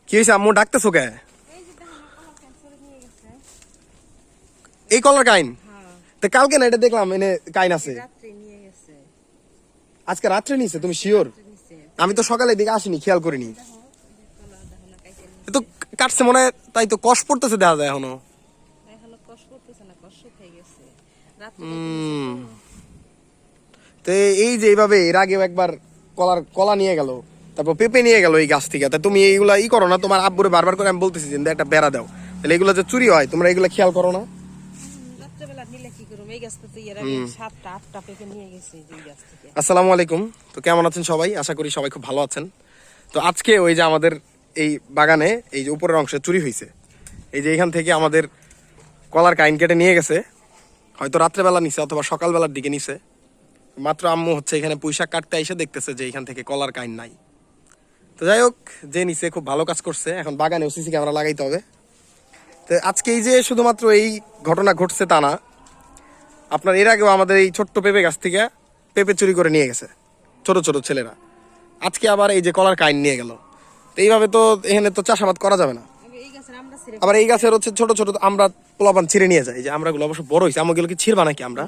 কি হয়েছে আম্মু ডাকতেছো কে? এই কলার কাইন তো কালকে না এটা দেখলাম এনে কাইন আছে আজকে রাত্রে নিছে তুমি শিওর? আমি তো সকালে দিকে আসিনি খেয়াল করিনি তো কাটছে মনে হয় তাই তো কষ পড়তেছে দেখা যায় এখনো তো এই যে এইভাবে এর আগেও একবার কলা নিয়ে গেল তারপর পেঁপে নিয়ে গেল এই গাছ থেকে তা তুমি এইগুলা করো না তোমার আব্বুরে বারবার করে আমি বলতেছি যে একটা বেড়া দাও তাহলে এগুলো যে চুরি হয় তোমরা এগুলা খেয়াল করো না আসসালামু আলাইকুম তো কেমন আছেন সবাই আশা করি সবাই খুব ভালো আছেন তো আজকে ওই যে আমাদের এই বাগানে এই যে উপরের অংশে চুরি হয়েছে এই যে এখান থেকে আমাদের কলার কাইন কেটে নিয়ে গেছে হয়তো রাত্রেবেলা নিছে অথবা সকালবেলার দিকে নিছে মাত্র আম্মু হচ্ছে এখানে পুঁইশাক কাটতে এসে দেখতেছে যে এখান থেকে কলার কাইন নাই তো যাই হোক যে নিছে খুব ভালো কাজ করছে এখন বাগানে সিসি ক্যামেরা লাগাইতে হবে তো আজকে এই যে শুধুমাত্র এই ঘটনা ঘটছে তা না আপনার এর আগেও আমাদের এই ছোট্ট পেঁপে গাছ থেকে পেঁপে চুরি করে নিয়ে গেছে ছোট ছোট ছেলেরা আজকে আবার এই যে কলার কাইন নিয়ে গেল তো এইভাবে তো এখানে তো চাষাবাদ করা যাবে না আবার এই গাছের হচ্ছে ছোট ছোট আমরা পোলাপান ছিঁড়ে নিয়ে যায় এই যে আমরাগুলো অবশ্য বড় হয়েছে আমগুলো কি ছিঁড়বা নাকি আমরা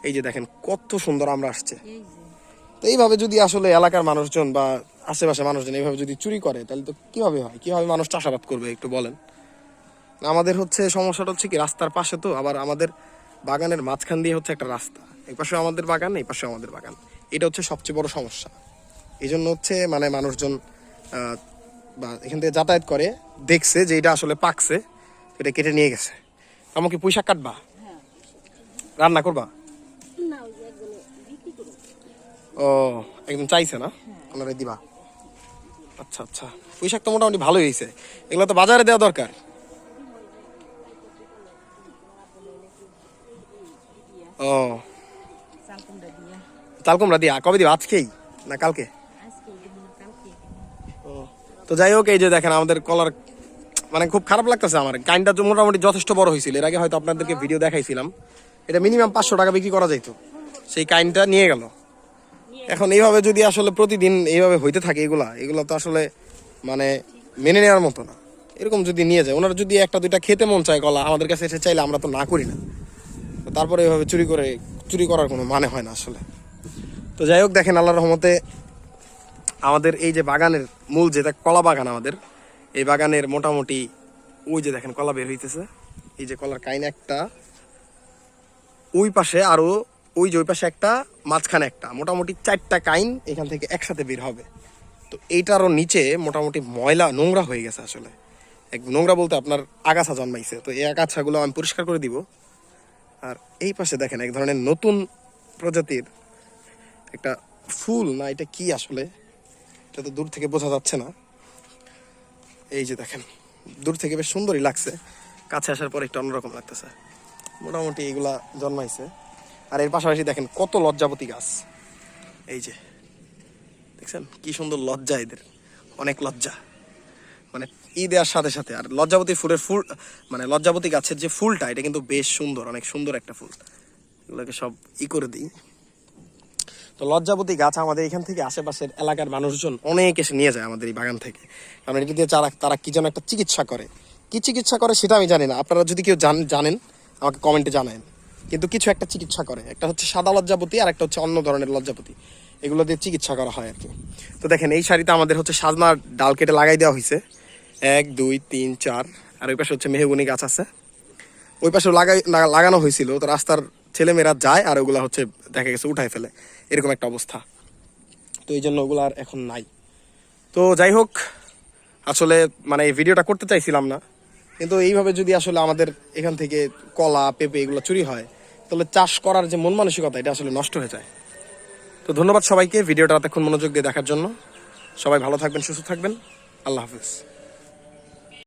এই যে দেখেন কত সুন্দর আমরা আসছে তো এইভাবে যদি আসলে এলাকার মানুষজন বা আশেপাশে মানুষজন এইভাবে যদি চুরি করে তাহলে তো কিভাবে হয় কিভাবে মানুষ চাষাবাদ করবে একটু বলেন আমাদের হচ্ছে সমস্যাটা হচ্ছে কি রাস্তার পাশে তো আবার আমাদের বাগানের মাঝখান দিয়ে হচ্ছে একটা রাস্তা এই পাশে আমাদের বাগান এই পাশে আমাদের বাগান এটা হচ্ছে সবচেয়ে বড় সমস্যা এই জন্য হচ্ছে মানে মানুষজন বা এখান থেকে যাতায়াত করে দেখছে যে এটা আসলে পাকছে এটা কেটে নিয়ে গেছে আমাকে পুঁইশাক কাটবা রান্না করবা ও একদম চাইছে না ওনারা দিবা আচ্ছা আচ্ছা পুঁইশাক তো মোটামুটি ভালোই হয়েছে এগুলো তো বাজারে দেওয়া দরকার ও চাল কুমড়া দিয়া কবে দিবা আজকেই না কালকে তো যাই হোক এই যে দেখেন আমাদের কলার মানে খুব খারাপ লাগতেছে আমার কাইনটা মোটামুটি যথেষ্ট বড় হয়েছিল এর আগে হয়তো আপনাদেরকে ভিডিও দেখাইছিলাম এটা মিনিমাম 500 টাকা বিক্রি করা যাইতো সেই কাইনটা নিয়ে গেল এখন এইভাবে যদি আসলে প্রতিদিন এইভাবে হইতে থাকে এগুলো তো আসলে মানে মেনে নেওয়ার মতো না এরকম যদি নিয়ে যায় ওনারা যদি একটা দুইটা খেতে মন চায় কলা আমাদের কাছে এসে চাইলে আমরা তো না করি না তারপরে এইভাবে চুরি করার কোনো মানে হয় না আসলে তো যাই হোক দেখেন আল্লাহর রহমতে আমাদের এই যে বাগানের মূল যেটা কলা বাগান আমাদের এই বাগানের মোটামুটি ওই যে দেখেন কলা বের হইতেছে এই যে কলার কাইন একটা ওই পাশে আরো ওই যে ওই পাশে একটা মাঝখানে একটা মোটামুটি 4টা কাইন এখান থেকে একসাথে বের হবে তো এইটারও নিচে মোটামুটি ময়লা নোংরা হয়ে গেছে আসলে এক নোংরা বলতে আপনার আগাছা জন্মাইছে তো এই আগাছাগুলো আমি পরিষ্কার করে দিব আর এই পাশে দেখেন এক ধরনের নতুন প্রজাতির একটা ফুল না এটা কি আসলে এটা তো দূর থেকে বোঝা যাচ্ছে না এই যে দেখেন দূর থেকে বেশ সুন্দরই লাগছে কাছে আসার পর একটু অন্যরকম লাগতেছে মোটামুটি এগুলা জন্মাইছে আর এর পাশাপাশি দেখেন কত লজ্জাপতি গাছ এই যে দেখছেন কি সুন্দর লজ্জা এদের অনেক লজ্জা মানে দেওয়ার সাথে সাথে আর লজ্জাপতি ফুলের ফুল মানে লজ্জাপতি গাছের যে ফুলটা এটা কিন্তু বেশ সুন্দর অনেক সুন্দর একটা ফুল এগুলোকে সব করে দিই তো লজ্জাপতি গাছ আমাদের এখান থেকে আশেপাশের এলাকার মানুষজন অনেক এসে নিয়ে যায় আমাদের এই বাগান থেকে কারণ এটা দিয়ে তারা কি যেন একটা চিকিৎসা করে কি চিকিৎসা করে সেটা আমি জানি না আপনারা যদি কেউ জানেন আমাকে কমেন্টে জানান কিন্তু কিছু একটা চিকিৎসা করে একটা হচ্ছে সাদা লজ্জাপতি আর একটা হচ্ছে অন্য ধরনের লজ্জাপতি এগুলো দিয়ে চিকিৎসা করা হয় আর কি তো দেখেন এই শাড়িতে আমাদের হচ্ছে সাজনার ডাল কেটে লাগাই দেওয়া হয়েছে 1 2 3 4 আর ওই পাশে হচ্ছে মেহগুনি গাছ আছে ওই পাশে লাগানো হয়েছিল তো রাস্তার ছেলেমেয়েরা যায় আর ওগুলা হচ্ছে দেখা গেছে উঠায় ফেলে এরকম একটা অবস্থা তো এই জন্য ওগুলো আর এখন নাই তো যাই হোক আসলে মানে এই ভিডিওটা করতে চাইছিলাম না কিন্তু এইভাবে যদি আসলে আমাদের এখান থেকে কলা পেঁপে এগুলো চুরি হয় তাহলে চাষ করার যে মন মানসিকতা এটা আসলে নষ্ট হয়ে যায় তো ধন্যবাদ সবাইকে ভিডিওটা এতক্ষণ মনোযোগ দিয়ে দেখার জন্য সবাই ভালো থাকবেন সুস্থ থাকবেন আল্লাহ হাফেজ